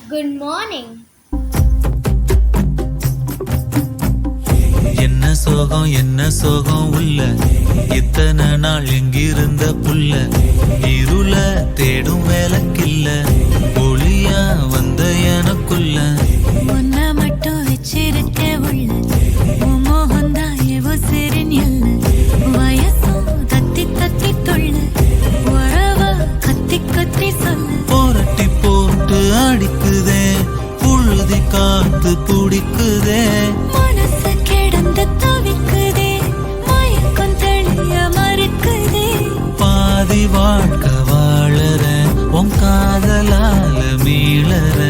Good morning. என்ன சோகம் உள்ள இத்தனை நாள் எங்கிருந்த புள்ள இருள தேடும் வேலைக்கில்ல ஒளியா வந்த எனக்குள்ள ஒன்ன மட்டும் வச்சிருக்க உள்ள மோகந்தான் எவோ சிறின் எல்ல வயசும் தத்தி தத்தி தொள்ள உறவ கத்தி கத்தி சொல்ல போரட்டி போட்டு அடிக்குதே புழுதி காத்து பிடிக்குதே மனசு கிடந்து தவிக்குதே மயக்கம் தெளிய மறுக்குதே பாதி வாழ்க்கை வாழற உன் காதலால மீளற